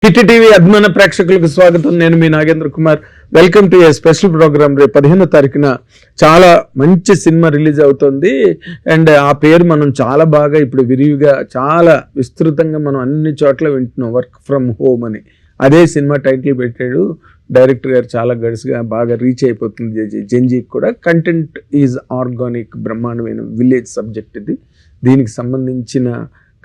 Hit TV అభిమాన ప్రేక్షకులకు స్వాగతం. నేను మీ Nagendra Kumar. Welcome to a special programme. రేపు 15వ తారీఖున చాలా మంచి సినిమా రిలీజ్ అవుతుంది. అండ్ ఆ పేరు మనం చాలా బాగా ఇప్పుడు విరివిగా చాలా విస్తృతంగా మనం అన్ని చోట్ల వింటున్నాం, వర్క్ ఫ్రమ్ హోమ్ అని. అదే సినిమా టైటిల్ పెట్టాడు డైరెక్టర్ గారు. చాలా గడుసుగా బాగా రీచ్ అయిపోతుంది జంజీకి కూడా. కంటెంట్ ఈజ్ ఆర్గానిక్, బ్రహ్మాండమైన విలేజ్ సబ్జెక్ట్ ఇది. దీనికి సంబంధించిన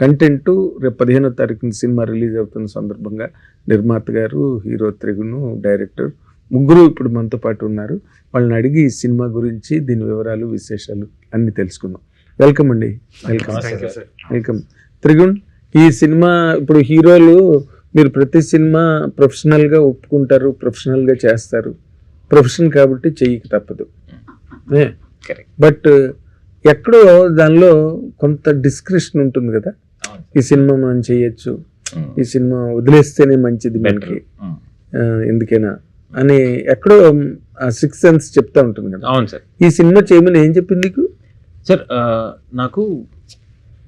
కంటెంట్ రేపు 15వ తారీఖున సినిమా రిలీజ్ అవుతున్న సందర్భంగా నిర్మాత గారు, హీరో త్రిగును, డైరెక్టర్ ముగ్గురు ఇప్పుడు మనతో పాటు ఉన్నారు. వాళ్ళని అడిగి ఈ సినిమా గురించి, దీని వివరాలు, విశేషాలు అన్ని తెలుసుకుందాం. వెల్కమ్ అండి. వెల్కమ్ త్రిగుణ్. ఈ సినిమా ఇప్పుడు హీరోలు మీరు ప్రతి సినిమా ప్రొఫెషనల్గా ఒప్పుకుంటారు, ప్రొఫెషనల్గా చేస్తారు. ప్రొఫెషన్ కాబట్టి చెయ్యక తప్పదు. బట్ ఎక్కడో దానిలో కొంత డిస్క్రిప్షన్ ఉంటుంది కదా. ఈ సినిమా మనం చేయొచ్చు, ఈ సినిమా వదిలేస్తేనే మంచిది మనకి, ఎందుకైనా అని ఎక్కడో ఆ సిక్స్ సెన్స్ చెప్తా ఉంటుంది కదా. అవును సార్. ఈ సినిమా చేయమని ఏం చెప్పింది నీకు? సార్ నాకు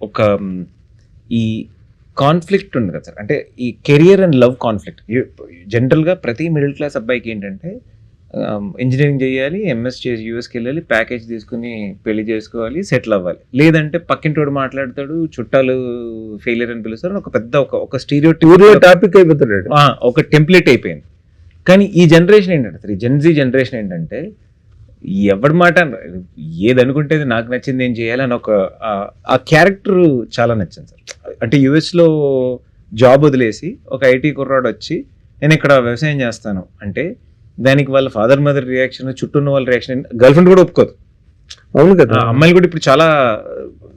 ఒక ఈ కాన్ఫ్లిక్ట్ ఉంది కదా సార్, అంటే ఈ కెరియర్ అండ్ లవ్ కాన్ఫ్లిక్ట్. జనరల్గా ప్రతి మిడిల్ క్లాస్ అబ్బాయికి ఏంటంటే ఇంజనీరింగ్ చేయాలి, ఎంఎస్ చేసి యూఎస్కి వెళ్ళాలి, ప్యాకేజ్ తీసుకుని పెళ్లి చేసుకోవాలి, సెటిల్ అవ్వాలి. లేదంటే పక్కింటోడు మాట్లాడతాడు, చుట్టాలు ఫెయిలియర్ అని పిలుస్తారు. ఒక పెద్ద ఒక స్టీరియోటైప్ టాపిక్ అయిపోతాడు, ఒక టెంప్లెట్ అయిపోయింది. కానీ ఈ జనరేషన్ ఏంటంటే సార్, ఈ జెన్జీ జనరేషన్ ఏంటంటే ఎవరి మాట ఏది అనుకుంటే నాకు నచ్చింది ఏం చేయాలి అని ఆ క్యారెక్టర్ చాలా నచ్చింది సార్. అంటే యుఎస్లో జాబ్ వదిలేసి ఒక ఐటీ కుర్రాడు వచ్చి నేను ఇక్కడ వ్యవసాయం చేస్తాను అంటే దానికి వాళ్ళ ఫాదర్ మదర్ రియాక్షన్, చుట్టూ ఉన్న వాళ్ళ రియాక్షన్, గర్ల్ ఫ్రెండ్ కూడా ఒప్పుకోదు. అవును కదా. అమ్మాయిలు కూడా ఇప్పుడు చాలా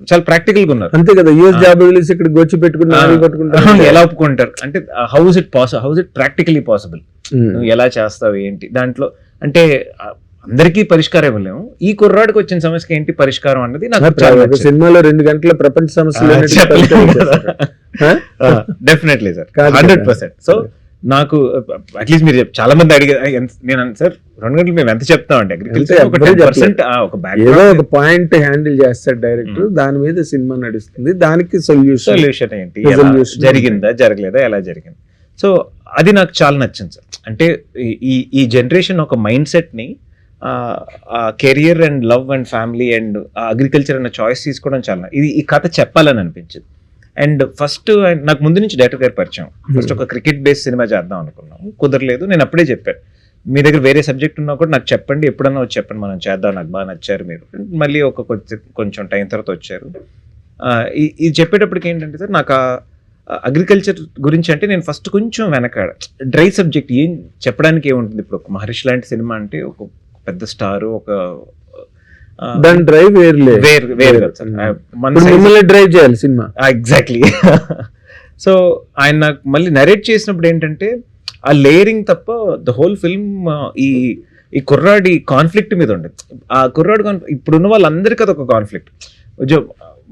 చాలా ప్రాక్టికల్ గా ఉన్నారు. అంతే కదా. యూఎస్ జాబ్ వదిలేసి ఇక్కడ గొచ్చి పెట్టుకుంటారు, ఎలా ఒప్పుకుంటారు అంటే హౌస్ ఇట్ ప్రాక్టికలీ పాసిబుల్, నువ్వు ఎలా చేస్తావు ఏంటి దాంట్లో అంటే అందరికీ పరిష్కారం ఇవ్వలేము. ఈ కుర్రాడికి వచ్చిన సమస్యకి ఏంటి పరిష్కారం అన్నది నాకు సినిమాలో 2 గంటల ప్రపంచ సమస్యలు డెఫినెట్లీ సార్, 100%. సో నాకు అట్లీస్ట్ మీరు చాలా మంది అడిగే నేను సార్ 2 గంటలు మేము ఎంత చెప్తామండి, ఒక పాయింట్ హ్యాండిల్ చేస్తాడు డైరెక్టర్, దాని మీద సినిమా నడుస్తుంది, దానికి సొల్యూషన్ ఏంటి, జరిగిందా జరగలేదా, ఎలా జరిగింది. సో అది నాకు చాలా నచ్చింది సార్. అంటే ఈ జనరేషన్ ఒక మైండ్ సెట్ ని career and love and family and agriculture అన్న చాయిస్ తీసుకోవడం చాలా ఈ కథ చెప్పాలని అనిపించింది. అండ్ ఫస్ట్ నాకు ముందు నుంచి డైరెక్టర్ గారు పరిచయం. ఫస్ట్ ఒక క్రికెట్ బేస్డ్ సినిమా చేద్దాం అనుకున్నాము, కుదరలేదు. నేను అప్పుడే చెప్పాను, మీ దగ్గర వేరే సబ్జెక్ట్ ఉన్నా కూడా నాకు చెప్పండి, ఎప్పుడన్నా వచ్చి చెప్పండి, మనం చేద్దాం, నాకు బాగా నచ్చారు మీరు. మళ్ళీ కొంచెం టైం తర్వాత వచ్చారు. ఇది చెప్పేటప్పటికి ఏంటంటే సార్, నాకు అగ్రికల్చర్ గురించి అంటే నేను ఫస్ట్ కొంచెం వెనకాడ డ్రై సబ్జెక్ట్ ఏం చెప్పడానికి ఏముంటుంది. ఇప్పుడు ఒక మహర్షి లాంటి సినిమా అంటే ఒక పెద్ద స్టార్, ఒక దాని డ్రైవ్ డ్రైవ్ చేయాలి సినిమా. ఎగ్జాక్ట్లీ. సో ఆయన నాకు మళ్ళీ నరేట్ చేసినప్పుడు ఏంటంటే ఆ లేయరింగ్ తప్ప ద హోల్ ఫిల్మ్ ఈ కుర్రాడి కాన్ఫ్లిక్ట్ మీద ఉండేది. ఆ కుర్రాడు ఇప్పుడున్న వాళ్ళందరికీ అదొక కాన్ఫ్లిక్ట్.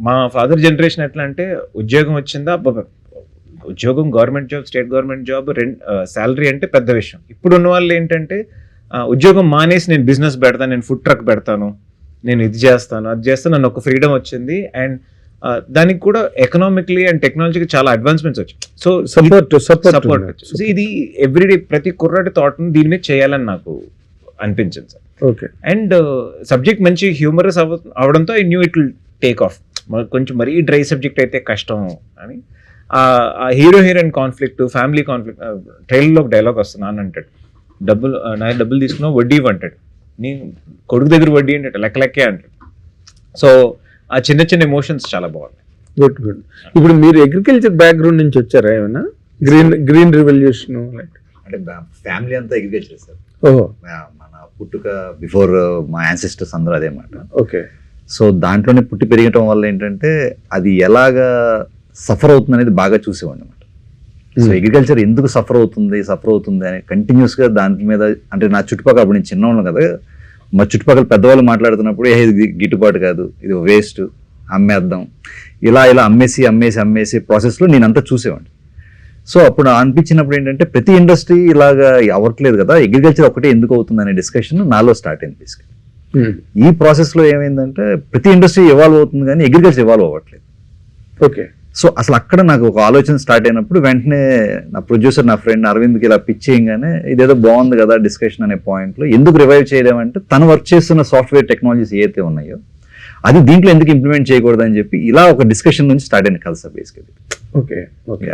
మా ఫాదర్ జనరేషన్ ఎట్లా అంటే ఉద్యోగం వచ్చిందా, ఉద్యోగం government job, state government job, salary అంటే పెద్ద విషయం. ఇప్పుడున్న వాళ్ళు ఏంటంటే ఉద్యోగం మానేసి నేను బిజినెస్ పెడతాను, నేను ఫుడ్ ట్రక్ పెడతాను, నేను ఇది చేస్తాను, అది చేస్తాను, నన్ను ఒక ఫ్రీడమ్ వచ్చింది. అండ్ దానికి కూడా ఎకనామికలీ అండ్ టెక్నాలజీకి చాలా అడ్వాన్స్మెంట్స్ వచ్చాయి. సో సపోర్ట్ ఇది ఎవ్రీడే ప్రతి కుర్రాడి థాట్ దీని మీద చేయాలని నాకు అనిపించింది సార్. ఓకే. అండ్ సబ్జెక్ట్ మంచి హ్యూమరస్ అవడంతో I knew it will take off. కొంచెం మరీ డ్రై సబ్జెక్ట్ అయితే కష్టం అని ఆ hero heroine conflict, family conflict. ట్రైలర్లో ఒక డైలాగ్ వస్తుంది, నాన్న అంటాడు, డబ్బులు తీసుకున్నావు వడ్డీ అంటాడు, నీ కొడుకు దగ్గర వడ్డీ అంటే లెక్కలెక్కే అంటాడు. సో ఆ చిన్న చిన్న ఎమోషన్స్ చాలా బాగున్నాయి. గుడ్. ఇప్పుడు మీరు అగ్రికల్చర్ బ్యాక్గ్రౌండ్ నుంచి వచ్చారా ఏమన్నా? గ్రీన్ రెవల్యూషన్ అంటే ఫ్యామిలీ అంతా అగ్రికల్చర్ సార్. ఓహో. మన పుట్టుక బిఫోర్ మా యాన్సిస్టర్స్ అందరూ అదే మాట. ఓకే. సో దాంట్లోనే పుట్టి పెరగటం వల్ల ఏంటంటే అది ఎలాగా సఫర్ అవుతుంది అనేది బాగా చూసేవాడిని అనమాట. సో అగ్రికల్చర్ ఎందుకు సఫర్ అవుతుంది అని కంటిన్యూస్గా దాని మీద, అంటే నా చుట్టుపక్కల అప్పుడు నేను చిన్నవాళ్ళు కదా, మా చుట్టుపక్కల పెద్దవాళ్ళు మాట్లాడుతున్నప్పుడు ఇది గిట్టుబాటు కాదు, ఇది వేస్ట్, అమ్మేద్దాం, ఇలా అమ్మేసి ప్రాసెస్లో నేనంతా చూసేవాడిని. సో అప్పుడు అనిపించినప్పుడు ఏంటంటే ప్రతి ఇండస్ట్రీ ఇలాగా అవ్వట్లేదు కదా, అగ్రికల్చర్ ఒకటే ఎందుకు అవుతుంది అనే డిస్కషన్ నాలో స్టార్ట్ అయింది బేసిక్గా. ఈ ప్రాసెస్లో ఏమైందంటే ప్రతి ఇండస్ట్రీ ఇవాల్వ్ అవుతుంది కానీ అగ్రికల్చర్ ఇవాల్వ్ అవ్వట్లేదు. ఓకే. సో అసలు అక్కడ నాకు ఒక ఆలోచన స్టార్ట్ అయినప్పుడు వెంటనే నా ప్రొడ్యూసర్, నా ఫ్రెండ్ అరవింద్కి ఇలా పిచ్ చేయగానే ఇదేదో బాగుంది కదా డిస్కషన్ అనే పాయింట్లో ఎందుకు రివైవ్ చేయలేమంటే తను వర్క్ చేస్తున్న సాఫ్ట్వేర్ టెక్నాలజీస్ ఏవైతే ఉన్నాయో అది దీంట్లో ఎందుకు ఇంప్లిమెంట్ చేయకూడదు అని చెప్పి ఇలా ఒక డిస్కషన్ నుంచి స్టార్ట్ అయింది కలిసి బేసికలీ. ఓకే ఓకే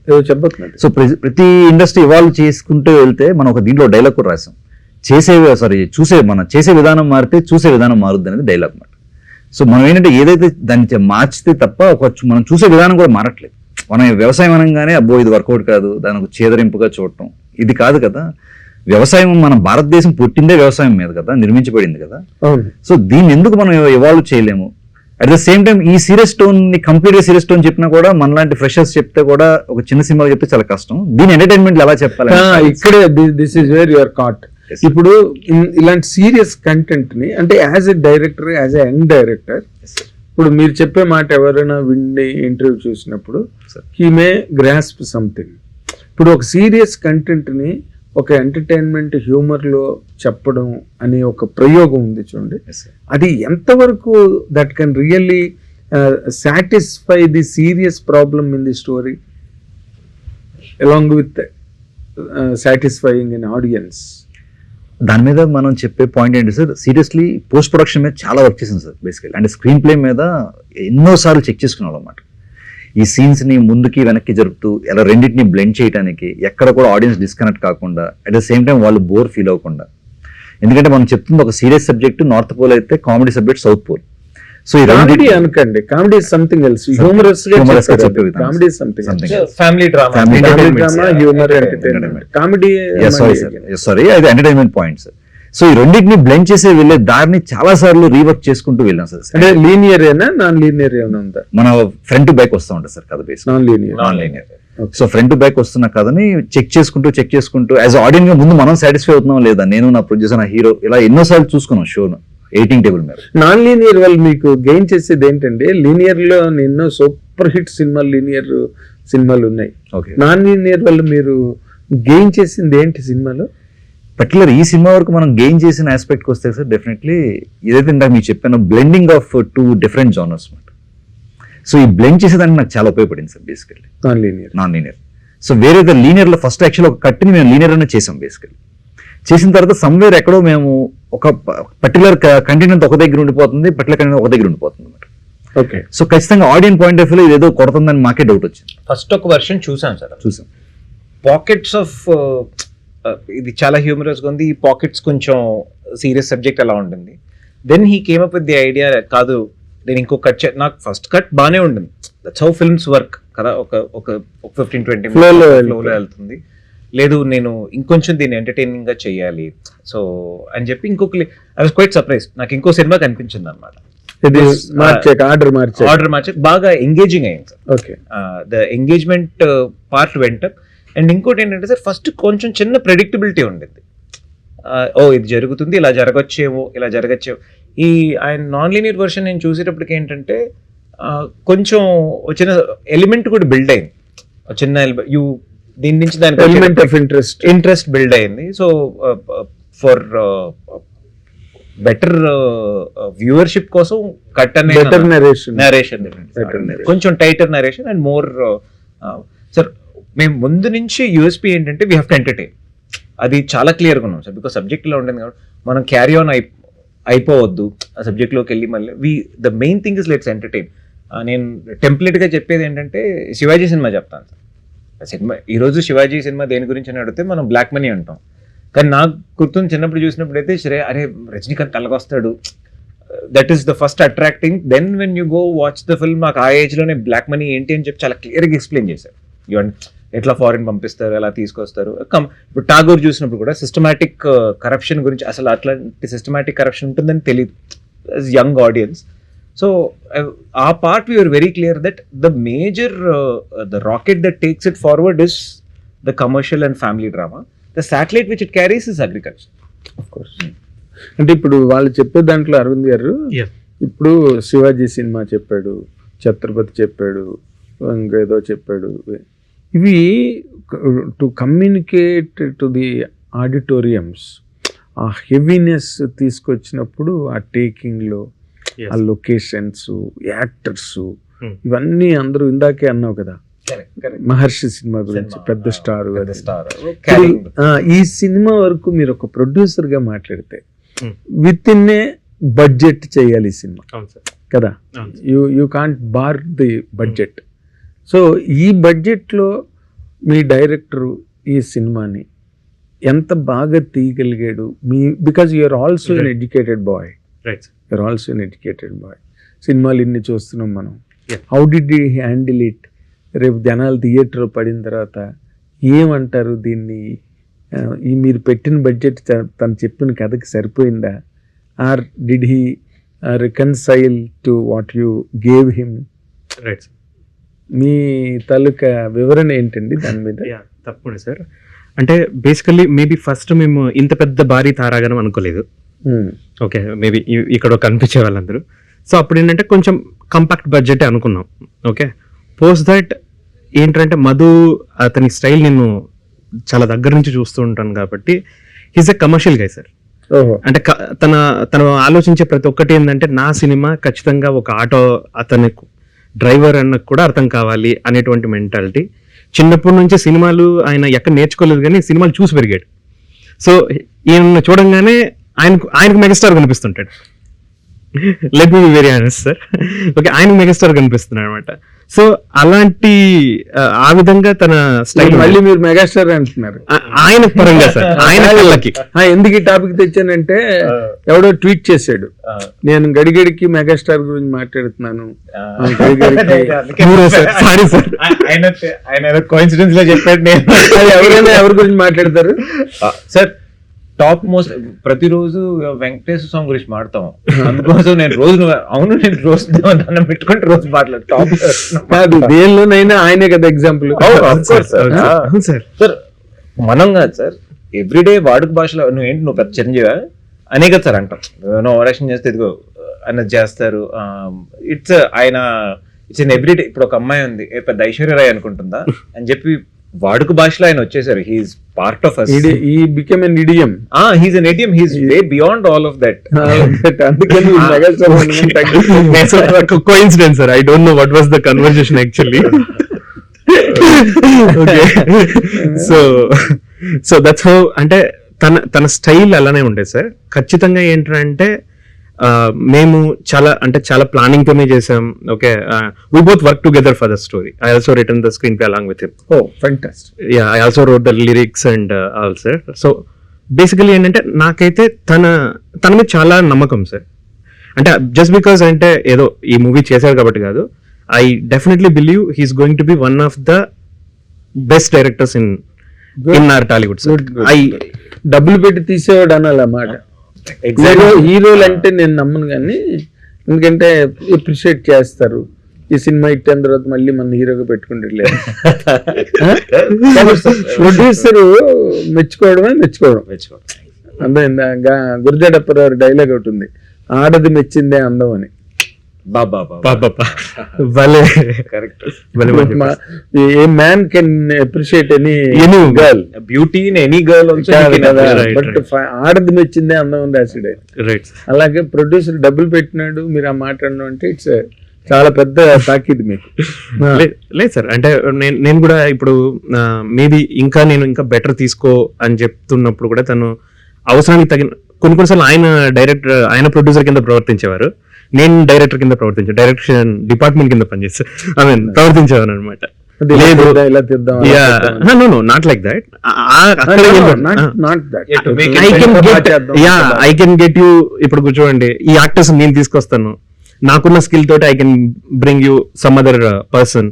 ఏదో చెప్పబోతున్నారు. సో ప్రతి ఇండస్ట్రీ ఇవాల్వ్ చేసుకుంటూ వెళ్తే మనం ఒక దీంట్లో డైలాగ్ కూడా రాసాం, మనం చేసే విధానం మారితే చూసే విధానం మారుద్ది అనేది డైలాగ్ అన్నమాట. సో మనం ఏంటంటే ఏదైతే దాన్ని మార్చితే తప్ప మనం చూసే విధానం కూడా మారట్లేదు. మనం వ్యవసాయం అనగానే అబ్బో ఇది వర్కౌట్ కాదు, దానికి చేదరింపుగా చూడటం ఇది కాదు కదా. వ్యవసాయం, మన భారతదేశం పుట్టిందే వ్యవసాయం మీద కదా, నిర్మించబడింది కదా. సో దీన్ని ఎందుకు మనం ఇవాల్వ్ చేయలేము? అట్ ద సేమ్ టైం ఈ సీరియస్ టోన్ ని కంప్లీట్ గా సీరియస్ టోన్ చెప్పినా కూడా మనలాంటి ఫ్రెషర్స్ చెప్తే కూడా ఒక చిన్న సినిమాలు చెప్తే చాలా కష్టం. దీని ఎంటర్టైన్మెంట్ ఎలా చెప్పాలి? ఇక్కడే this is where you're caught. ఇప్పుడు ఇలాంటి సీరియస్ కంటెంట్ ని అంటే as a director, as a young director, ఇప్పుడు మీరు చెప్పే మాట ఎవరైనా విండి ఇంటర్వ్యూ చూసినప్పుడు హీ మే గ్రాస్ప్ సంథింగ్. ఇప్పుడు ఒక సీరియస్ కంటెంట్ ని ఒక ఎంటర్టైన్మెంట్ హ్యూమర్ లో చెప్పడం అనే ఒక ప్రయోగం ఉంది చూడండి, అది ఎంతవరకు that can really satisfy the serious problem in the story along with satisfying in audience. దాని మీద మనం చెప్పే పాయింట్ ఏంటి సార్, సీరియస్లీ పోస్ట్ ప్రొడక్షన్ మీద చాలా వర్క్ చేసింది సార్ బేసికలీ. అంటే స్క్రీన్ ప్లే మీద ఎన్నోసార్లు చెక్ చేసుకున్నాం అన్నమాట. ఈ సీన్స్ ని ముందుకి వెనక్కి జరుపుతూ ఎలా రెండింటిని బ్లెండ్ చేయడానికి, ఎక్కడ కూడా ఆడియన్స్ డిస్కనెక్ట్ కాకుండా, అట్ ద సేమ్ టైం వాళ్ళు బోర్ ఫీల్ అవ్వకుండా. ఎందుకంటే మనం చెప్తుంది ఒక సీరియస్ సబ్జెక్ట్ నార్త్ పోల్ అయితే, comedy subject south pole. So ఈ కామెడీ అనకండి, comedy is something else. Humorous గా చెప్పే comedy is something family drama, humour, entertainment, comedy. Sorry అది ఎంటర్టైన్మెంట్ పాయింట్ సార్. సో ఈ రెండింటిని బ్లెండ్ చేసే వెళ్ళే దారిని చాలా సార్లు రీవర్క్ చేసుకుంటూ వెళ్ళాం సార్. అంటే లీనియర్ ఏనా, నాన్ లీనియర్ ఏమైనా ఉందా? మన ఫ్రంట్ టు బ్యాక్ వస్తూ ఉంటుంది సార్ కథ base. Non linear. So front to back వస్తున్న కథని చెక్ చేసుకుంటూ యాజ్ ఆడియన్స్ గా ముందు మనం సాటిస్ఫై అవుతున్నాం లేదా, నేను నా ప్రొడ్యూసర్, నా హీరో, ఇలా ఎన్నోసార్లు చూసుకున్నాం షోను ఎడిటింగ్ టేబుల్ మీద. నాన్ లీనియర్ వల్ల మీకు గెయిన్ చేసేది ఏంటంటే, లీనియర్ లో ఎన్నో సూపర్ హిట్ సినిమాలు, లీనియర్ సినిమాలు ఉన్నాయి. నాన్ లీనియర్ వల్ల మీరు గెయిన్ చేసింది ఏంటి సినిమాలో? పర్టికులర్ ఈ సినిమా వరకు మనం గెయిన్ చేసిన ఆస్పెక్ట్కి వస్తే సార్, డెఫినెట్లీ ఇదైతే ఇందాక మీకు చెప్పాను, blending of two different genres అనమాట. సో ఈ బ్లెండ్ చేసేదానికి నాకు చాలా ఉపయోగపడింది sir basically. Non linear. So వేరే లీనియర్ లో ఫస్ట్ యాక్చువల్ ఒక కట్ని మేము లీనియర్ అనే చేసాం బేసికల్లీ. చేసిన తర్వాత సమ్వేర్ ఎక్కడో మేము ఒక పర్టికులర్ కంటెంట్ అంతా ఒక దగ్గర ఉండిపోతుంది, పర్టికులర్ కంటెంట్ ఒక దగ్గర ఉండిపోతుంది అనమాట. ఓకే. సో ఖచ్చితంగా ఆడియన్స్ పాయింట్ ఆఫ్ వ్యూ ఇదేదో కొడుతుందని మాకే డౌట్ వచ్చింది. ఫస్ట్ ఒక వర్షన్ చూసాం పాకెట్స్ ఆఫ్ ఇది చాలా హ్యూమరస్ గా ఉంది, ఈ పాకెట్స్ కొంచెం సీరియస్ సబ్జెక్ట్ అలా ఉంటుంది. Then he came up with the idea, కాదు నేను ఇంకో కట్ నాకు ఫస్ట్ కట్ బాగానే ఉంటుంది, దట్స్ హౌ ఫిల్మ్స్ వర్క్ కదా, ఒక 15-20 ఫ్లోలో వెళ్తుంది. లేదు నేను ఇంకొంచెం దీన్ని ఎంటర్టైనింగ్ గా చెయ్యాలి సో అని చెప్పి ఇంకొక ఐ వాస్ క్వైట్ సర్ప్రైజ్, నాకు ఇంకో సినిమా కనిపించింది అనమాట. ఆర్డర్ మార్చాక బాగా ఎంగేజింగ్ అయింది sir. Okay. The engagement part వెంట. అండ్ ఇంకోటి ఏంటంటే సార్, ఫస్ట్ కొంచెం చిన్న ప్రెడిక్టబిలిటీ ఉండేది, ఓ ఇది జరుగుతుంది, ఇలా జరగచ్చేమో. ఈ ఆయన నాన్ లీనియర్ వర్షన్ నేను చూసేటప్పటికి ఏంటంటే కొంచెం చిన్న ఎలిమెంట్ కూడా బిల్డ్ అయింది, చిన్న దీని నుంచి దానికి ఎలిమెంట్ ఆఫ్ ఇంట్రెస్ట్ బిల్డ్ అయింది. సో ఫర్ బెటర్ వ్యూవర్షిప్ కోసం కట్ అనే నరేషన్ కొంచెం tighter narration and more. Sir మేము ముందు నుంచి యూఎస్పీ ఏంటంటే వీ హ్యావ్ టు ఎంటర్టైన్, అది చాలా క్లియర్గా ఉన్నాం సార్. బికాస్ సబ్జెక్ట్లో ఉంటుంది కాబట్టి మనం క్యారీ ఆన్ అయిపోవద్దు ఆ సబ్జెక్ట్లోకి వెళ్ళి మళ్ళీ the main thing is let's entertain. నేను టెంప్లెట్గా చెప్పేది ఏంటంటే శివాజీ సినిమా చెప్తాను సార్. సినిమా ఈరోజు శివాజీ సినిమా దేని గురించి అని అడిగితే మనం బ్లాక్ మనీ అంటాం, కానీ నాకు గుర్తుంది చిన్నప్పుడు చూసినప్పుడు అయితే అరే రజనీకాంత్ తలగొస్తాడు, that is the first attracting. Then when you go watch the film, నాకు ఆ ఏజ్లోనే బ్లాక్ మనీ ఏంటి అని చెప్పి చాలా క్లియర్గా ఎక్స్ప్లెయిన్ చేశారు. ఎట్లా ఫారిన్ పంపిస్తారు, ఎలా తీసుకొస్తారు. ఇప్పుడు టాగోర్ చూసినప్పుడు కూడా సిస్టమాటిక్ కరప్షన్ గురించి, అసలు అట్లాంటి సిస్టమాటిక్ కరప్షన్ ఉంటుందని తెలియదు యంగ్ ఆడియన్స్. సో ఆ part we're very clear that the major the rocket that takes it forward is the commercial and family drama. The satellite which it carries is agriculture. Of course. అంటే ఇప్పుడు వాళ్ళు చెప్పే దాంట్లో అరవింద్ గారు ఇప్పుడు Shivaji cinema చెప్పాడు, ఛత్రపతి చెప్పాడు, ఇంకేదో చెప్పాడు. ఇవి to communicate to the auditoriums ఆ హెవీనెస్ తీసుకొచ్చినప్పుడు ఆ టేకింగ్లో ఆ లొకేషన్స్, యాక్టర్స్, ఇవన్నీ అందరూ ఇందాకే అన్నావు కదా, మహర్షి సినిమా గురించి పెద్ద స్టార్. ఈ సినిమా వరకు మీరు ఒక ప్రొడ్యూసర్ గా మాట్లాడితే విత్ ఇన్ ఏ బడ్జెట్ చేయాలి ఈ సినిమా కదా, you can't bar the budget. So ఈ బడ్జెట్లో మీ డైరెక్టరు ఈ సినిమాని ఎంత బాగా తీయగలిగాడు మీ, because you're also an educated boy, you're also an educated boy. సినిమాలు ఇన్ని చూస్తున్నాం మనం. How did you handle it? రేపు జనాలు థియేటర్లో పడిన తర్వాత ఏమంటారు దీన్ని, ఈ మీరు పెట్టిన బడ్జెట్ తను చెప్పిన కథకి సరిపోయిందా, or did he reconcile to what you gave him? మీ తాలూకా వివరణ ఏంటండి దాని మీద? తప్పకుండా సార్. అంటే బేసికల్లీ మేబీ ఫస్ట్ మేము ఇంత పెద్ద భారీ తారాగణం అనుకోలేదు. ఓకే, మేబీ ఇక్కడ కనిపించే వాళ్ళందరూ. సో అప్పుడు ఏంటంటే కొంచెం కంపాక్ట్ బడ్జెట్ అనుకున్నాం. ఓకే, పోస్ట్ దట్ ఏంటంటే మధు అతని స్టైల్ నేను చాలా దగ్గర నుంచి చూస్తూ ఉంటాను కాబట్టి he's a commercial guy sir. అంటే తను ఆలోచించే ప్రతి ఒక్కటి ఏంటంటే నా సినిమా ఖచ్చితంగా ఒక ఆటో అతని డ్రైవర్ అన్నకు కూడా అర్థం కావాలి అనేటువంటి మెంటాలిటీ. చిన్నప్పటి నుంచి సినిమాలు ఆయన ఎక్కడ నేర్చుకోలేదు కానీ సినిమాలు చూసి పెరిగాడు. సో ఈయన చూడంగానే ఆయనకు మెగాస్టార్ కనిపిస్తుంటాడు. Let me be very honest sir. Okay, ఆయనకు మెగాస్టార్ కనిపిస్తున్నాడు అనమాట. సో అలాంటి ఆ విధంగా తన స్టైల్. మళ్ళీ మీరు మెగాస్టార్ అంటున్నారు ఆయన పరంగా సార్, ఆయన కళ్ళకి. ఎందుకు ఈ టాపిక్ తెచ్చానంటే ఎవడో ట్వీట్ చేశాడు, నేను గడిగడికి మెగాస్టార్ గురించి మాట్లాడుతున్నాను. సారీ సార్, ఆయన కోఇన్సిడెన్స్ లో చెప్పాడు. నేను ఎవరైనా ఎవరి గురించి మాట్లాడతారు సార్? టాప్ మోస్ట్ ప్రతిరోజు వెంకటేశ్వర స్వామి గురించి మాడతాం. అందుకోసం నేను రోజు దండం పెట్టుకుంటే రోజు మాట్లాడు. టాప్ కాదు, దేనిలోనైనా ఆయనే కదా ఎగ్జాంపుల్. సార్ మనం కాదు సార్, ఎవ్రీడే వాడుక భాషలో నువ్వు పెద్ద చిరంజీవా అనే కదా సార్ అంటాం. ఓవరాక్షన్ చేస్తే ఇదిగో అన్నది చేస్తారు. ఇట్స్ ఆయన ఇట్స్ ఎన్ ఎవ్రీడే. ఇప్పుడు ఒక అమ్మాయి ఉంది, పెద్ద ఐశ్వర్యరాయ్ అనుకుంటుందా అని చెప్పి వాడుక భాషలో ఆయన వచ్చేసారు. He's part of us. He became an idiom. He's an idiom. He's way beyond all of that. అందుకని coincidence sir, I don't know what was the conversation actually. Okay, so that's how. అంటే తన style అలానే ఉండేది sir. ఖచ్చితంగా ఏంటంటే మేము చాలా planning తోనే చేసాం. Okay, we both worked together for the story. I also written the screenplay along with him. Oh, fantastic. Yeah, I also wrote the lyrics and all sir. So basically ఏంటంటే నాకైతే తన మీద చాలా నమ్మకం సార్. అంటే just because అంటే ఏదో ఈ మూవీ చేశారు కాబట్టి కాదు, I definitely believe he's going to be one of the best directors in our Tollywood sir. డబ్బులు పెట్టి తీసేవాడు అనాలి అన్నమాట. హీరోలు అంటే నేను నమ్మను కానీ, ఎందుకంటే అప్రిషియేట్ చేస్తారు. ఈ సినిమా హిట్ అయిన తర్వాత మళ్ళీ మన హీరోగా పెట్టుకుంటే ప్రొడ్యూసర్ మెచ్చుకోవడం. అంటే గురజాడప్పరావు డైలాగ్ ఒకటి ఉంది, ఆడది మెచ్చిందే అందం అని. ఏ man can appreciate any girl, beauty in any girl, but ఆడది మెచ్చిందే అందం ఉంది యాసిడ్. అలాగే ప్రొడ్యూసర్ డబ్బులు పెట్టినాడు మీరు ఆ మాట్లాడడం అంటే ఇట్స్ చాలా పెద్ద తాకిది మీకు. లేదు సార్, అంటే నేను కూడా ఇప్పుడు మేబీ నేను ఇంకా బెటర్ తీసుకో అని చెప్తున్నప్పుడు కూడా తను అవసరానికి తగిన కొన్నిసార్లు ఆయన ప్రొడ్యూసర్ కింద ప్రవర్తించేవారు, నేను డైరెక్టర్ కింద డైరెక్షన్ డిపార్ట్మెంట్ కింద ప్రవర్తించేవాను అనమాట. Not like that. I can get you. ఇప్పుడు కూర్చోండి, ఈ యాక్టర్స్ నేను తీసుకొస్తాను, నాకున్న స్కిల్ తోటి I can bring you some other person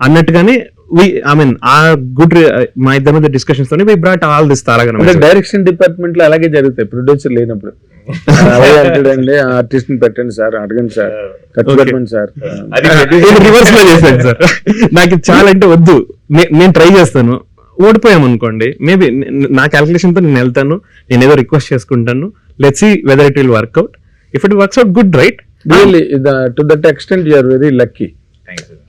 అన్నట్టుగానే ఆ గుడ్ మా ఇద్దరి మధ్య డిస్కషన్స్ తోని వి బ్రాట్ ఆల్ దిస్ తారాగణం. డైరెక్షన్ డిపార్ట్మెంట్ లో అలాగే జరుగుతాయి, ప్రొడ్యూసర్ లేనప్పుడు. అండి ఆర్టిస్ట్ ని పెట్టండి సార్, అడగండి సార్, ఖర్చు పెట్టండి సార్. రివర్స్ లో చేశాను సార్. నాకు చాలా అంటే వద్దు, నేను ట్రై చేస్తాను, ఓడిపోయాం అనుకోండి మేబీ నా క్యాల్కులేషన్ తో నేను వెళ్తాను, నేను ఏదో రిక్వెస్ట్ చేసుకుంటాను, let's see whether it will work out. If it works out good, right? Really, to that extent you are very lucky.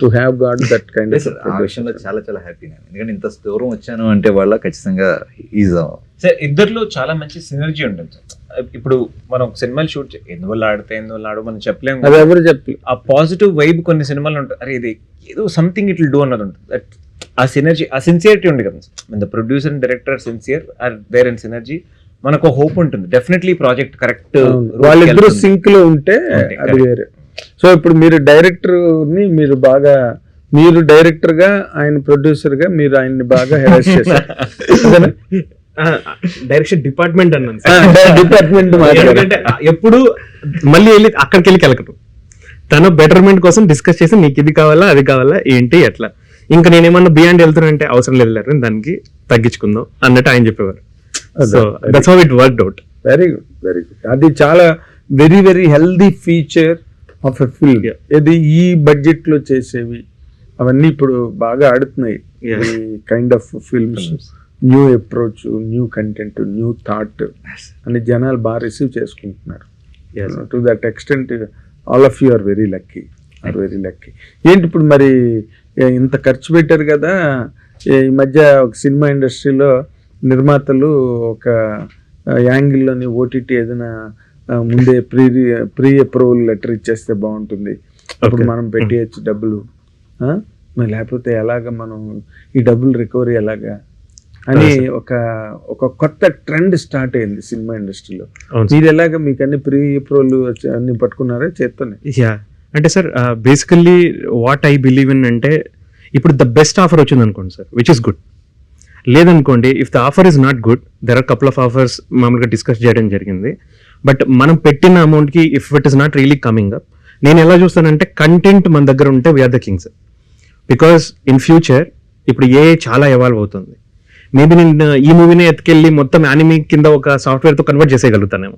To have got that kind of ఆ విషయంలో చాలా చాలా హ్యాపీ నేను, ఎందుకంటే ఇంత దూరం వచ్చాను అంటే వాళ్ళ ఖచ్చితంగా ఈజ్ సార్ ఇద్దరిలో చాలా మంచి సినర్జీ ఉంటుంది సార్. ఇప్పుడు మనం సినిమాలు షూట్ ఎందువల్ల ఆడో మనం చెప్పలేము. అది ఎవరు చెప్పి ఆ పాజిటివ్ వైబ్ కొన్ని సినిమాలు ఉంటాయి, అరే ఇది ఏదో సంథింగ్ ఇట్ విల్ డూ అన్నది ఉంటుంది. ఆ సినర్జీ, ఆ సిన్సియరిటీ ఉంది కదా, the producer and director sincere are there and synergy, మనకు హోప్ ఉంటుంది డెఫినెట్లీ ప్రాజెక్ట్ కరెక్ట్. వాళ్ళిద్దరూ సింక్ లో ఉంటే అది వేరే. సో ఇప్పుడు మీరు డైరెక్టర్ ని మీరు డైరెక్టర్ గా ఆయన ప్రొడ్యూసర్ గా మీరు ఆయన్ని బాగా హెరాస్ చేశారు. డైరెక్షన్ డిపార్ట్మెంట్ అన్నాను డిపార్ట్మెంట్ ఎందుకంటే ఎప్పుడు మళ్ళీ వెళ్ళి అక్కడికి వెళ్ళి కలకటం, తన బెటర్మెంట్ కోసం డిస్కస్ చేసి నీకు ఇది కావాలా అది కావాలా ఏంటి ఎట్లా, ఇంకా నేనేమన్నా బియాండ్ వెళ్తానంటే అవసరం లేదు, దానికి తగ్గించుకుందాం అన్నట్టు ఆయన చెప్పేవారు. So that's how it worked out. Very good, very good. అది చాలా very very healthy feature of a film. ఇది ఈ బడ్జెట్ లో చేసేవి అవన్నీ ఇప్పుడు బాగా ఆడుతున్నాయి. ఈ kind of films, new approach, new content, new thought అని జనాలు బాగా రిసీవ్ చేసుకుంటున్నారు. To that extent all of you are very lucky, ఏంటి ఇప్పుడు మరి ఇంత ఖర్చు పెట్టారు కదా, ఈ మధ్య ఒక సినిమా ఇండస్ట్రీలో నిర్మాతలు ఒక యాంగిల్లోని ఓటీటీ ఏదైనా ముందే ప్రీ అప్రూవల్ లెటర్ ఇచ్చేస్తే బాగుంటుంది, అప్పుడు మనం పెట్టేయచ్చు డబ్బులు, మరి లేకపోతే ఎలాగ మనం ఈ డబ్బులు రికవరీ ఎలాగా అని ఒక కొత్త ట్రెండ్ స్టార్ట్ అయింది సినిమా ఇండస్ట్రీలో. మీరు ఎలాగ మీకు అన్ని ప్రీ అప్రూవల్ అన్ని పట్టుకున్నారా చేత్తోనే? యా అంటే sir basically what I believe in అంటే, ఇప్పుడు ద బెస్ట్ ఆఫర్ వచ్చింది అనుకోండి సార్, విచ్ ఇస్ గుడ్. లేదనుకోండి, if the offer is not good, there are couple of offers మామూలుగా డిస్కస్ చేయడం జరిగింది. బట్ మనం పెట్టిన అమౌంట్కి if it is not really coming up, నేను ఎలా చూస్తానంటే కంటెంట్ మన దగ్గర ఉంటే we're the kings. Because in future ఇప్పుడు చాలా ఎవాల్వ్ అవుతుంది. మేబీ నేను ఈ మూవీని ఎత్తుకెళ్ళి మొత్తం యానిమీ కింద ఒక సాఫ్ట్వేర్తో కన్వర్ట్ చేసేయగలుగుతానేమో,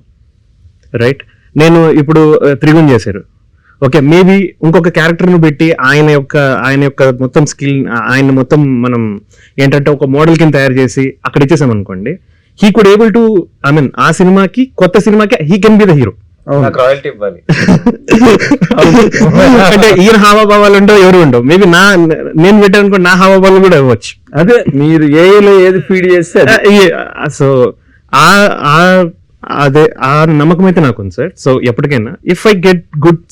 రైట్? నేను ఇప్పుడు త్రిగుణ్ చేశారు, ఓకే, మేబీ ఇంకొక క్యారెక్టర్ను పెట్టి ఆయన యొక్క మొత్తం స్కిల్, ఆయన మొత్తం మనం ఏంటంటే ఒక మోడల్ కింద తయారు చేసి అక్కడ ఇచ్చేసాం అనుకోండి, he could able to, I mean ఆ సినిమాకి కొత్త సినిమాకి he can be the hero. Royalty ఇవ్వాలి అంటే ఈయన హావభావాలు ఉండవు, ఎవరు ఉండవు. మేబీ నేను పెట్టాను నా హావభావాలు కూడా ఇవ్వచ్చు. అదే మీరు ఏలో ఏది ఫీడ్ చేస్తే సో అదే ఆ నమ్మకం అయితే నాకు ఉంది సార్. సో ఎప్పటికైనా if I get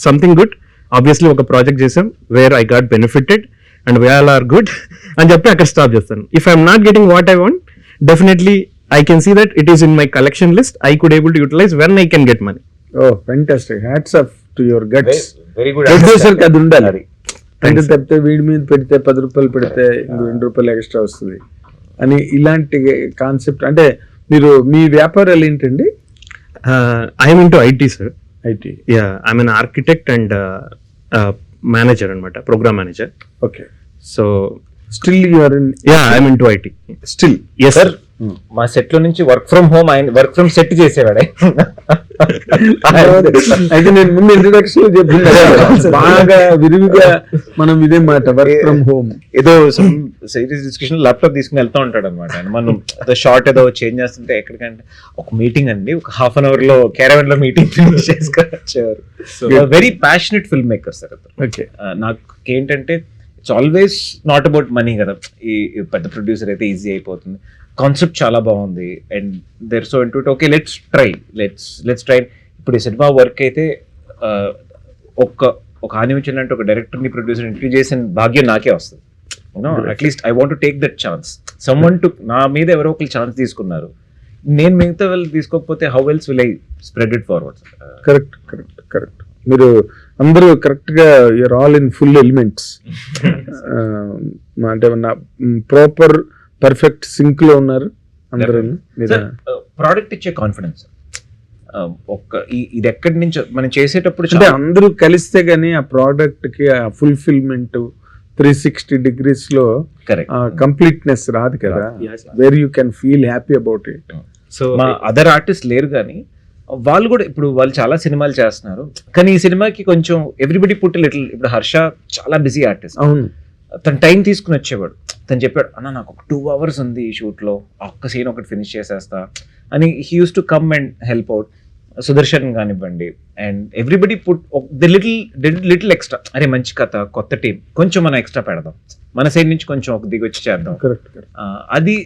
something good, obviously ఒక ప్రాజెక్ట్ చేసాం where I got benefited and we all are good అని చెప్పి అక్కడ స్టాప్ చేస్తాను. If I'm not getting what I want, definitely I can see that it is in my collection list. I could able to utilize when I can get money. Oh, fantastic. Hats off to your guts. Very good. Producer కి అది ఉండాలి. అంటే తప్పితే వీడి మీద పెడితే 10 రూపాయలు పెడితే 2 రూపాయలు ఎక్స్ట్రా వస్తుంది అని ఇలాంటి కాన్సెప్ట్. అంటే మీరు మీ వ్యాపారాలు ఏంటండి? I am into IT, sir. IT. Yeah, I'm an architect and manager anamata, program manager. Okay. So still you are in? Yeah, I'm into IT. Still? Yes, sir. మా సెట్ లో నుంచి వర్క్ ఫ్రమ్ హోమ్, ఆయన work from set చేసేవాడే. అయితే నేను ముందు introduction చెప్పింది బాగా విరివిగా మనం ఇదే మాట వర్క్ ఫ్రమ్ హోమ్. ఏదో సీరియస్ డిస్కషన్ ల్యాప్టాప్ తీసుకుని వెళ్తూ ఉంటాడు అనమాట. మనం ఏదో షార్ట్ ఏదో చేంజ్ చేస్తుంటే ఎక్కడికంటే ఒక మీటింగ్ అండి, ఒక హాఫ్ అన్ అవర్ లో క్యారవన్ లో మీటింగ్ ఫినిష్ చేసుకొని వచ్చేవారు. So very passionate film maker sir. Okay, నాకు ఏంటంటే it's always not about money కదా. ఈ పెద్ద ప్రొడ్యూసర్ అయితే ఈజీ అయిపోతుంది, కాన్సెప్ట్ చాలా బాగుంది and they're so into it. Okay, let's try. ఇప్పుడు ఈ సినిమా వర్క్ అయితే ఒక ఆనిమించల్ అంటే ఒక డైరెక్టర్ని ప్రొడ్యూసర్ ఇంటర్వ్యూ చేసిన భాగ్యం నాకే వస్తుంది. At least I want to take that chance. Someone to నా మీద ఎవరో ఒకరు ఛాన్స్ తీసుకున్నారు, నేను మిగతా వాళ్ళు తీసుకోకపోతే how else will I spread it forward. Correct. మీరు అందరూ కరెక్ట్ గా you're all in full elements. అంటే ప్రాపర్ పర్ఫెక్ట్ సింక్ లో ఉన్నారు అందరూ. ప్రోడక్ట్ ఇచ్చే కాన్ఫిడెన్స్ ఇది ఎక్కడి నుంచి మనం చేసేటప్పుడు అంటే అందరూ కలిస్తే గానీ ఆ ప్రోడక్ట్ కి ఆ ఫుల్ఫిల్మెంట్ 360 degrees లో కంప్లీట్నెస్ రాదు కదా, where you can feel happy about it. So మా అదర్ ఆర్టిస్ట్ లేరు కానీ వాళ్ళు కూడా ఇప్పుడు వాళ్ళు చాలా సినిమాలు చేస్తున్నారు, కానీ ఈ సినిమాకి కొంచెం ఎవ్రీబడి పుట్ లిటిల్. ఇప్పుడు హర్ష చాలా బిజీ ఆర్టిస్ట్, అవును, తను టైం తీసుకుని వచ్చేవాడు. తను చెప్పాడు, అన్న నాకు ఒక 2 hours ఉంది ఈ షూట్లో, ఒక్క సీన్ ఒకటి ఫినిష్ చేసేస్తా అని. He used to come and help out. Sudarshan కానివ్వండి, and everybody put the little extra, అరే మంచి కథ, కొత్త టీం, కొంచెం మనం ఎక్స్ట్రా పెడదాం, మన సైడ్ నుంచి కొంచెం ఒక దిగొచ్చి చేద్దాం. కరెక్ట్. అది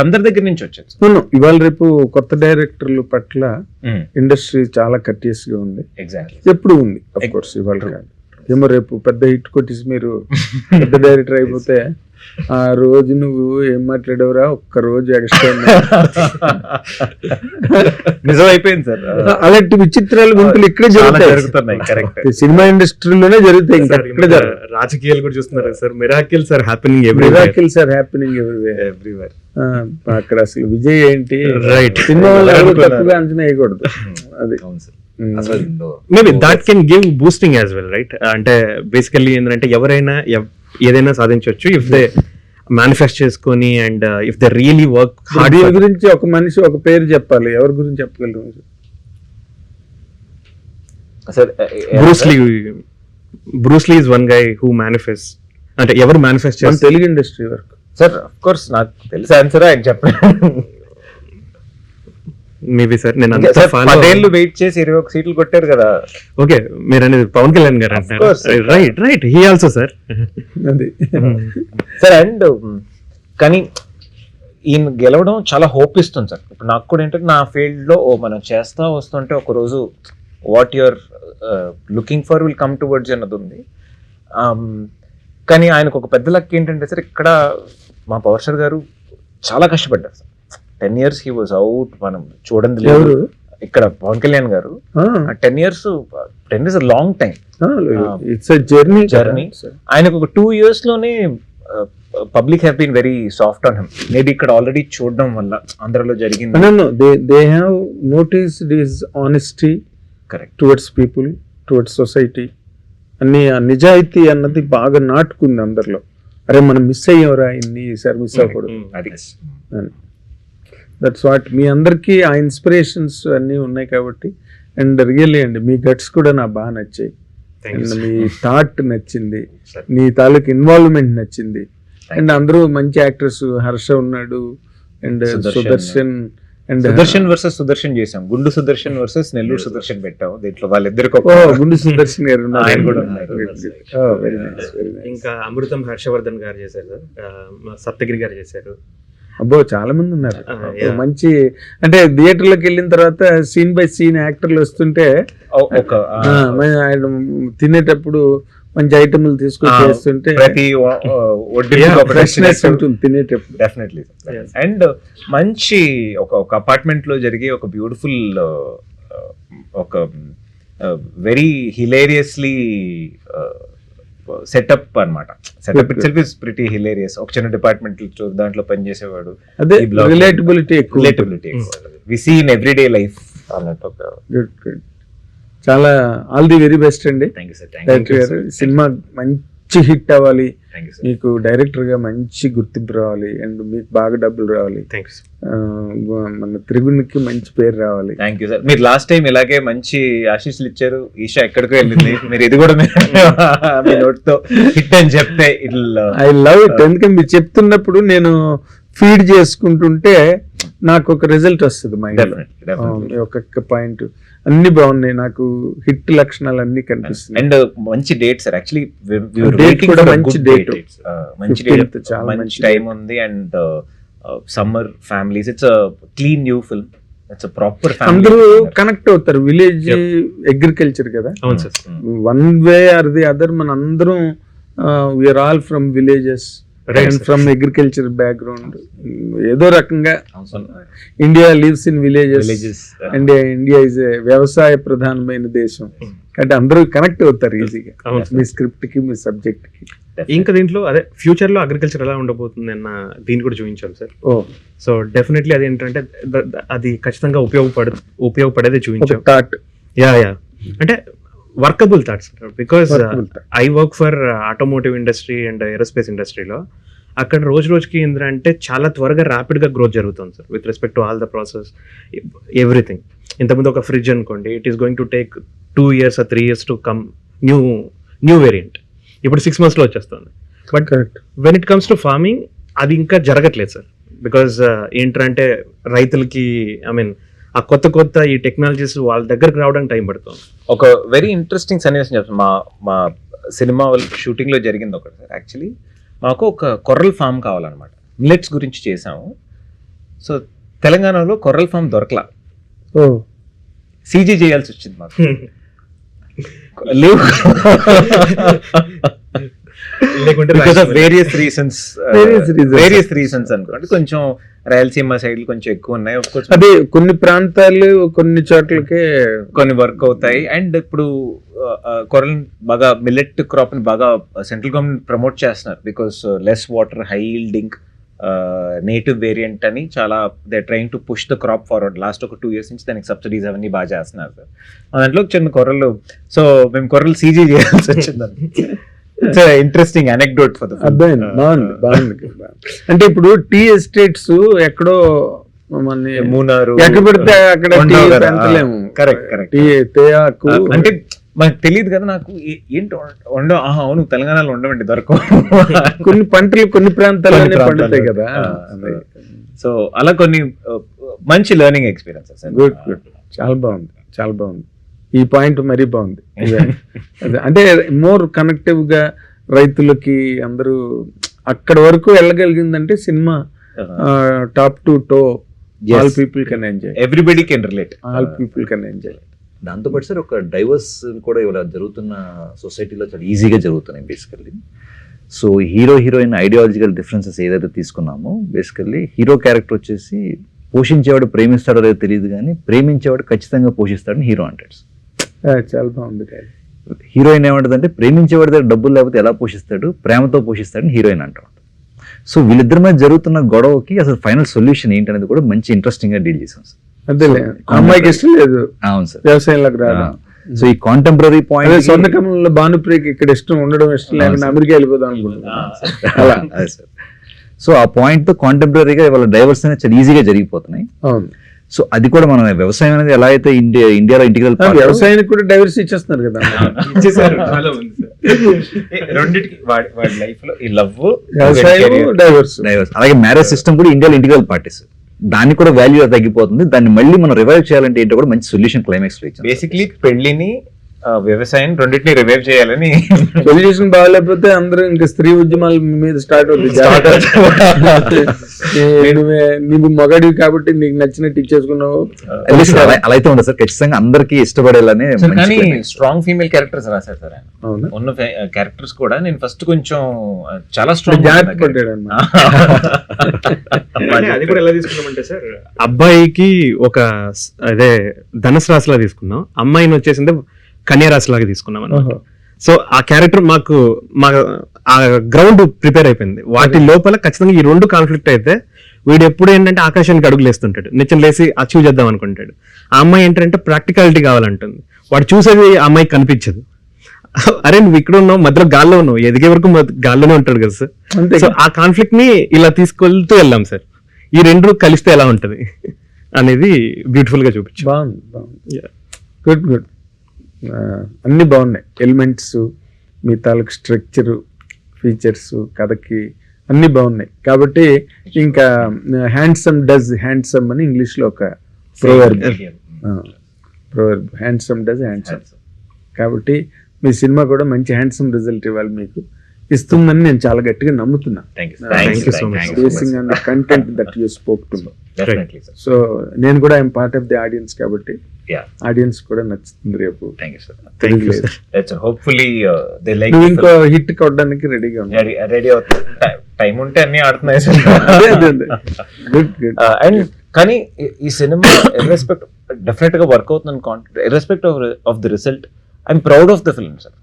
అందరి దగ్గర నుంచి వచ్చేది. ఇవాళ రేపు కొత్త డైరెక్టర్ల పట్ల ఇండస్ట్రీ చాలా కర్టియస్ గా ఉంది. ఎగ్జాక్ట్లీ. ఎప్పుడు ఉంది అఫ్ కోర్స్, ఇవాళ కాదు. ఏమో రేపు పెద్ద హిట్ కొట్టేసి మీరు పెద్ద డైరెక్టర్ అయిపోతే ఆ రోజు నువ్వు ఏం మాట్లాడేవరా, ఒక్క రోజు ఎక్స్ట్రా నిజం అయిపోయింది సార్. అలాంటి విచిత్రాలు గుంపులు ఇక్కడే జరుగుతున్నాయి. కరెక్ట్. సినిమా ఇండస్ట్రీలోనే జరుగుతాయి, ఇంకా ఎక్కడ జరగవు. రాజకీయాలు కూడా చూస్తున్నారు sir, miracles are happening miracles are happening everywhere. అక్కడ అసలు విజయ్ ఏంటి, రైట్, సినిమా వాళ్ళు తప్పుగా అంచనా వేయకూడదు. అది maybe that can give boosting as well, right? అంటే బేసికల్లీ ఏంటంటే ఎవరైనా ఏదైనా సాధించవచ్చు ఇఫ్ దే మేనిఫెస్ట్ చేసుకొని and if they really work hard. దీని గురించి ఒక మనిషి ఒక పేరు చెప్పాలి, ఎవరి గురించి చెప్పగలరు sir? Bruce Lee is one guy who manifest, అంటే ఎవరు మేనిఫెస్ట్ చేస్తారు తెలుగు ఇండస్ట్రీ వరకు. సార్ ఆఫ్ కోర్స్ నాకు తెలుసు ఆన్సర్, ఆయన చెప్పండి. మేబీ సార్ నేను 10 ఏళ్ళు వెయిట్ చేసి 21 సీట్లు కొట్టారు కదా. ఓకే, మీరు అనేది పవన్ కళ్యాణ్ గారు అంటారు. Right right, he also sir. అది సార్ అండ్ కానీ ఈయన గెలవడం చాలా హోప్ ఇస్తుంది సార్. ఇప్పుడు నాకు కూడా ఏంటంటే నా ఫీల్డ్ లో మనం చేస్తా వస్తుంటే ఒక రోజు what your looking for will come towards అన్నది ఉంది. కానీ ఆయనకు ఒక పెద్ద లక్ ఏంటంటే సార్, ఇక్కడ మా పవర్ స్టార్ గారు చాలా కష్టపడ్డారు sir. 10 years he was out, మనం చూడండి లేదు. ఇక్కడ Pawan Kalyan garu 10 years long time, it's journey. ఆయనకు ఒక 2 years లోనే public have been very soft on him. Maybe ఇక్కడ ఆల్రెడీ చూడడం వల్ల ఆంధ్రలో జరిగింది. They have noticed his honesty correct towards people, towards society. అన్ని నిజాయితీ అన్నది బాగా నాటుకుంది అందరిలో. అరే మనం మిస్ అయ్యారా, ఇన్ని ఈసారి మిస్ అవ్వకూడదు. That's what. మీ అందరికీ ఆ ఇన్స్పిరేషన్స్ అన్నీ ఉన్నాయి కాబట్టి. అండ్ రియల్లీ అండి మీ గట్స్ కూడా నాకు బాగా నచ్చాయి. అండ్ మీ థాట్ నచ్చింది, మీ తాలూకు ఇన్వాల్వ్మెంట్ నచ్చింది. అండ్ అందరూ మంచి యాక్టర్స్, హర్ష ఉన్నాడు and Sudarshan. And Sudarshan versus Sudarshan చేసాం, గుండు సుదర్శన్ వర్సెస్ నెల్లూరు సుదర్శన్ పెట్టాం. దీంట్లో వాళ్ళిద్దరికి గుండు సుదర్శన్ గారు ఇంకా అమృతం హర్షవర్ధన్ గారు చేశారు సార్, సప్తగిరి గారు చేశారు. అబ్బో చాలా మంది ఉన్నారు మంచి. అంటే థియేటర్లోకి వెళ్ళిన తర్వాత సీన్ బై సీన్ యాక్టర్లు వస్తుంటే ఆయన తినేటప్పుడు మంచి ఐటమ్లు తీసుకొని చేస్తుంటే తినేటప్పుడు డెఫినెట్లీ. అండ్ మంచి ఒక అపార్ట్మెంట్ లో జరిగే ఒక బ్యూటిఫుల్ ఒక వెరీ హిలేరియస్లీ సెటప్ అన్నమాట. Setup itself is pretty hilarious. ఒక చిన్న డిపార్ట్మెంట్ దాంట్లో పనిచేసేవాడు, అదే రిలేటబిలిటీ ఎక్కువ, we see in everyday life అన్నట్టు. చాలా ఆల్ ది వెరీ బెస్ట్ అండి. డైరెక్టర్ గారు, సినిమా మంచి హిట్ అవ్వాలి, మీకు డైరెక్టర్ గా మంచి గుర్తింపు రావాలి, అండ్ మీకు బాగా డబ్బులు రావాలి, మన త్రిగుణికి మంచి పేరు రావాలి. Thank you sir. మీరు లాస్ట్ టైం ఇలాగే మంచి ఆశీస్సులు ఇచ్చారు. ఈషా ఎక్కడికో వెళ్ళింది, మీరు ఇది కూడా మీ నోట్ తో హిట్ అని చెప్తే ఐ లవ్ ఇట్. ఎందుకంటే మీరు చెప్తున్నప్పుడు నేను ఫీడ్ చేసుకుంటుంటే నాకు ఒక రిజల్ట్ వస్తుంది మైండ్. ఒక్కొక్క పాయింట్ అన్ని బాగున్నాయి, నాకు హిట్ లక్షణాలు అన్ని కనిపిస్తున్నాయి. అండ్ మంచి డేట్ సార్, యాక్చువల్లీ మంచి డేట్, చాలా మంచి టైం ఉంది. And summer families, it's clean new film, it's proper family. అందరూ కనెక్ట్ అవుతారు. విలేజ్ అగ్రికల్చర్ కదా, one way or the other. మన అందరం we're all from villages and from agriculture background. ఏదో రకంగా India lives in villages and India is a వ్యవసాయ ప్రధానమైన దేశం. అంటే అందరూ కనెక్ట్ అవుతారు ఈజీగా మీ స్క్రిప్ట్ కి, మీ సబ్జెక్ట్ కి. ఇంకా దీంట్లో అదే ఫ్యూచర్ లో అగ్రికల్చర్ ఎలా ఉండబోతుంది అన్న దీన్ని కూడా చూపించాలి సార్. సో డెఫినెట్లీ అది ఏంటంటే అది ఖచ్చితంగా ఉపయోగపడేది చూపించాం. థాట్ యా అంటే workable thoughts, because I work for automotive industry and aerospace ఇండస్ట్రీలో. అక్కడ రోజు రోజుకి ఏంటంటే చాలా త్వరగా ర్యాపిడ్గా గ్రోత్ జరుగుతుంది sir, with respect to all the process, everything. ఇంతకుముందు ఒక ఫ్రిడ్జ్ అనుకోండి, it is going to take 2 years or 3 years to come new variant. ఇప్పుడు 6 months లో వచ్చేస్తుంది. But when it comes to farming అది ఇంకా జరగట్లేదు సార్. బికాజ్ ఏంటంటే రైతులకి ఐ మీన్ ఆ కొత్త ఈ టెక్నాలజీస్ వాళ్ళ దగ్గరకు రావడానికి టైం పడుతుంది. ఒక వెరీ ఇంట్రెస్టింగ్ సన్నివేశం చెప్తాను. మా సినిమా షూటింగ్ లో జరిగింది ఒకటి సార్. యాక్చువల్లీ మాకు ఒక కొర్రల్ ఫామ్ కావాలన్నమాట, మిల్లెట్స్ గురించి చేసాము. సో తెలంగాణలో కొర్రల్ ఫామ్ దొరకలా, సీజీ చేయాల్సి వచ్చింది మాకు. లేవు లేకుంటే వేరియస్ రీజన్స్ అనుకోండి. కొంచెం రాయలసీమ సైడ్ కొంచెం ఎక్కువ ఉన్నాయి. ఆఫ్ కోర్స్ అదే కొన్ని ప్రాంతాలు కొన్ని చోట్లకే కొన్ని వర్క్ అవుతాయి. అండ్ ఇప్పుడు కొరల్ బాగా మిల్లెట్ క్రాప్ ని బాగా సెంట్రల్ గవర్నమెంట్ ప్రమోట్ చేస్తున్నారు. Because less water, high yielding, native variant అని చాలా they trying to push the crop forward. Last ఒక 2 years నుంచి దానికి సబ్సిడీస్ అవన్నీ బాగా చేస్తున్నారు సార్. దాంట్లో చిన్న కొర్రలు, సో మేము కొర్రలు సీజీ చేయాల్సి వచ్చిందని. ఇంట్రెస్టింగ్ అనెక్డోట్ ఫర్ ద అర్థమైంది. బాగుంది. అంటే ఇప్పుడు టీ ఎస్టేట్స్ ఎక్కడో మూనారు ఎక్కడ పెడితే అక్కడ టీ పెంచలేము. కరెక్ట్. తేయాకు అంటే మనకు తెలియదు కదా. నాకు ఏంటి అవును తెలంగాణలో ఉండవండి, దొరకవు. కొన్ని పంటలు కొన్ని ప్రాంతాల్లోనే పండుతాయి కదా. సో అలా కొన్ని మంచి లెర్నింగ్ ఎక్స్పీరియన్సెస్. గుడ్. చాలా బాగుంది. ఈ పాయింట్ మరీ బాగుంది. అదే అంటే మోర్ కనెక్టివ్ గా రైతులకి అందరూ అక్కడ వరకు వెళ్ళగలిగిందంటే సినిమా top to toe all people can enjoy, everybody can relate, all people can enjoy. దాంతోపాటు సార్ ఒక డైవర్స్ కూడా ఇవాళ జరుగుతున్న సొసైటీలో చాలా ఈజీగా జరుగుతున్నాయి basically. So heroine ideological differences ఏదైతే తీసుకున్నామో, బేసికల్లీ హీరో క్యారెక్టర్ వచ్చేసి పోషించేవాడు ప్రేమిస్తాడో లేదో తెలియదు కానీ ప్రేమించేవాడు ఖచ్చితంగా పోషిస్తాడని హీరో అంటాడు. చాలా బాగుంది. హీరోయిన్ ఏమంటుందంటే ప్రేమించేవాడి దగ్గర డబ్బులు లేకపోతే ఎలా పోషిస్తాడు, ప్రేమతో పోషిస్తాడని హీరోయిన్ అంటాడు. సో వీళ్ళిద్దరి మధ్య జరుగుతున్న గొడవకి అసలు ఫైనల్ సొల్యూషన్ ఏంటనేది కూడా మంచి ఇంట్రెస్టింగ్ గా డీల్ చేసాం సార్. అదేలే, అమ్మాయికి ఇష్టం లేదు అవును సార్ వ్యవసాయంలోకి రావడం. సో ఈ కాంటెంపరీ పాయింట్ సొంతకంలో భానుప్రియకి ఇక్కడ ఉండడం ఇష్టం లేకుండా అమెరికా వెళ్ళిపోదాం అనుకుంటున్నాను అలా. అదే సార్. సో ఆ పాయింట్ తో కాంటెంపరీగా ఇవాళ డైవర్స్ అనేది చాలా ఈజీగా జరిగిపోతున్నాయి. అవును. సో అది కూడా మన వ్యవసాయం అనేది ఎలా అయితే ఇండియాలో ఇంటిగ్రల్ వ్యవసాయానికి కూడా డైవర్స్ ఇచ్చేస్తున్నారు కదా. రెండింటికి వాడి లైఫ్ లో ఈ లవ్, వ్యవసాయం, డైవర్స్. అలాగే మ్యారేజ్ సిస్టమ్ కూడా ఇండియాలో ఇంటిగ్రల్ పార్టీస్, దానికి కూడా వాల్యూ తగ్గిపోతుంది. దాన్ని మళ్ళీ మనం రివైవ్ చేయాలంటే ఏంటో కూడా మంచి సొల్యూషన్ క్లైమాక్స్ లో ఇచ్చాం. బేసిక్లీ పెళ్లిని వ్యవసాయం రెండింటిని రివైవ్ చేయాలని. సొల్యూషన్ బాగాలేకపోతే అందరూ ఇంకా స్త్రీ ఉద్యమాల మీద స్టార్ట్ అవుతుంది. నీకు మగాడివి కాబట్టి నీకు నచ్చినట్టు ఇచ్చేసుకున్నావు అలా అయితే ఉండదు సార్. ఖచ్చితంగా అందరికీ ఇష్టపడేలానే కానీ స్ట్రాంగ్ ఫీమేల్ క్యారెక్టర్స్ రాశారు సార్ ఆయన. ఉన్న క్యారెక్టర్స్ కూడా నేను ఫస్ట్ కొంచెం చాలా స్ట్రాంగ్ జాగ్రత్త పడ్డాడు అన్నమాట. అది కూడా ఎలా తీసుకున్నామంటే సార్, అబ్బాయికి ఒక అదే ధనుసు రాశిలా తీసుకున్నాం, అమ్మాయిని వచ్చేసింది కన్యా రాశి లాగా తీసుకున్నాం అన్నమాట. సో ఆ క్యారెక్టర్ మాకు ఆ గ్రౌండ్ ప్రిపేర్ అయిపోయింది. వాటి లోపల ఖచ్చితంగా ఈ రెండు కాన్ఫ్లిక్ట్ అయితే వీడు ఎప్పుడు ఏంటంటే ఆకాశానికి అడుగులు వేస్తుంటాడు, నిచ్చెన లేసి అచీవ్ చేద్దాం అనుకుంటాడు. ఆ అమ్మాయి ఏంటంటే ప్రాక్టికాలిటీ కావాలంటుంది. వాడు చూసేది ఆ అమ్మాయికి కనిపించదు. అరే నువ్వు ఇక్కడ ఉన్నావు, మధ్యలో గాల్లో ఉన్నావు, ఎదిగే వరకు గాల్లోనే ఉంటాడు కదా సార్. సో ఆ కాన్ఫ్లిక్ట్ ని ఇలా తీసుకెళ్తూ వెళ్ళాం సార్. ఈ రెండు కలిస్తే ఎలా ఉంటది అనేది బ్యూటిఫుల్ గా చూపించాం. బాగుంది. గుడ్. అన్ని బాగున్నాయి. ఎలిమెంట్స్, మీ తాలూకు స్ట్రక్చర్, ఫీచర్స్, కథకి అన్ని బాగున్నాయి. కాబట్టి ఇంకా హ్యాండ్సమ్ డస్ హ్యాండ్సమ్ అని ఇంగ్లీష్ లో ఒక ప్రోవర్బ్, హ్యాండ్సమ్ డస్ హ్యాండ్సమ్. కాబట్టి మీ సినిమా కూడా మంచి హ్యాండ్సమ్ రిజల్ట్ ఇవ్వాలి, మీకు ఇస్తుందని నేను చాలా గట్టిగా నమ్ముతున్నా. Basing on the content that you spoke to me. So నేను కూడా I'm part of the audience కాబట్టి ఆడియన్స్ కూడా నచ్చుతుంది రేపు. నువ్వు ఇంకో హిట్ కొట్టడానికి రెడీగా రెడీ అవుతుంది. టైం ఉంటే అన్ని ఆడుతున్నాయి. అండ్ కానీ ఈ సినిమా ఇర్రెస్పెక్ట్ డెఫినెట్ గా వర్క్ అవుతుంది confident. Irrespective of the result I'm proud of the film sir.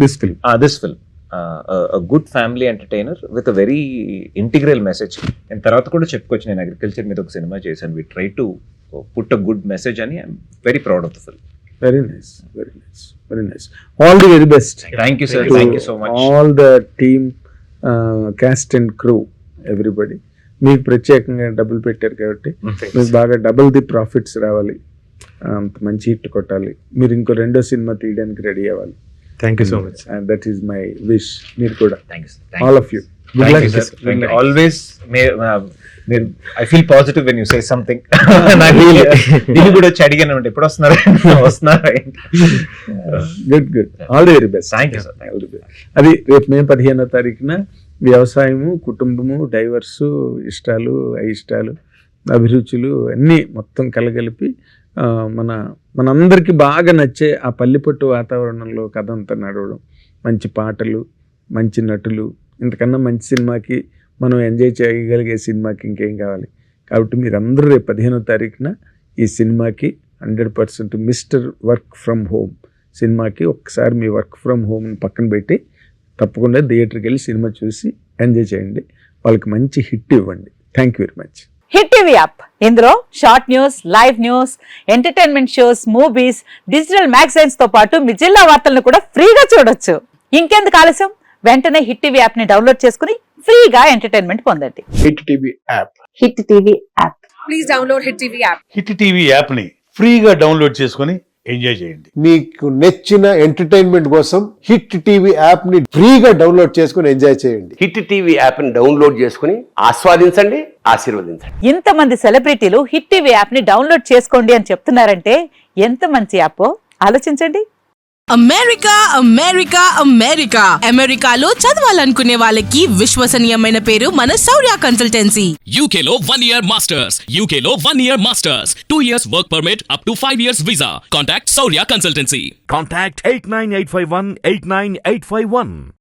This film a good family entertainer with a very integral message. And తర్వాత కూడా చెప్పుకోవచ్చు, నేను అగ్రికల్చర్ మీద ఒక సినిమా చేశాను. We try to put a good message అని I'm very proud of the film. Very nice. All the very best. Thank you sir. Thank you so much. All the team, cast and crew, everybody. మీకు ప్రత్యేకంగా డబ్బులు పెట్టారు కాబట్టి మీకు బాగా double the profits రావాలి, అంత మంచి హిట్ కొట్టాలి, మీరు ఇంకో రెండో సినిమా తీయడానికి రెడీ అవ్వాలి. Thank you so much. And that is my wish. Meer kuda. Thanks. All of you. Good luck. Always I feel positive when you say something. నాకు దీన్ని కూడా వచ్చి అడిగాను అంటే ఎప్పుడు వస్తున్నారా. Good all the very best. Thank you sir. అది రేపు మే 15వ తారీఖున వ్యవసాయము, కుటుంబము, డైవర్సు, ఇష్టాలు, అయిష్టాలు, అభిరుచులు అన్నీ మొత్తం కలగలిపి మనందరికీ బాగా నచ్చే ఆ పల్లెపట్టు వాతావరణంలో కథ అంతా నడవడం, మంచి పాటలు, మంచి నటులు, ఇంతకన్నా మంచి సినిమాకి మనం ఎంజాయ్ చేయగలిగే సినిమాకి ఇంకేం కావాలి. కాబట్టి మీరందరూ రేపు 15వ తారీఖున ఈ సినిమాకి 100% మిస్టర్ వర్క్ ఫ్రమ్ హోమ్ సినిమాకి ఒక్కసారి మీ వర్క్ ఫ్రమ్ హోమ్ని పక్కన పెట్టి తప్పకుండా థియేటర్కి వెళ్ళి సినిమా చూసి ఎంజాయ్ చేయండి. వాళ్ళకి మంచి హిట్ ఇవ్వండి. Thank you very much. Hit TV app, ఇందులో short news, live news, entertainment shows, movies, digital magazines తో పాటు మీ జిల్లా వార్తలను కూడా ఫ్రీగా చూడొచ్చు. ఇంకెందుకు ఆలస్యం, వెంటనే హిట్ టీవీ యాప్ ని డౌన్లోడ్ చేసుకుని ఫ్రీగా ఎంటర్టైన్మెంట్ పొందండి. Hit TV app. Hit TV app. Please download hit TV app. Hit TV యాప్ని ఫ్రీగా డౌన్లోడ్ చేసుకొని ఎంజాయ్ చేయండి. మీకు నచ్చిన ఎంటర్టైన్మెంట్ కోసం హిట్ టీవీ యాప్ ని ఫ్రీగా డౌన్లోడ్ చేసుకుని ఎంజాయ్ చేయండి. హిట్ టీవీ యాప్ ని డౌన్లోడ్ చేసుకుని ఆస్వాదించండి, ఆశీర్వదించండి. ఇంతమంది సెలబ్రిటీలు హిట్ టీవీ యాప్ ని డౌన్లోడ్ చేసుకోండి అని చెప్తున్నారంటే ఎంత మంచి యాప్ ఆలోచించండి. అమెరికా అమెరికా అమెరికా అమెరికాలో చదవాలనుకునే వాళ్ళకి విశ్వసనీయమైన పేరు మన శౌర్య కన్సల్టెన్సీ. UK లో 1 year masters. UK లో 1 year masters. 2 years work permit up to 5 years visa. Contact Saurya Consultancy. Contact 89851 89851.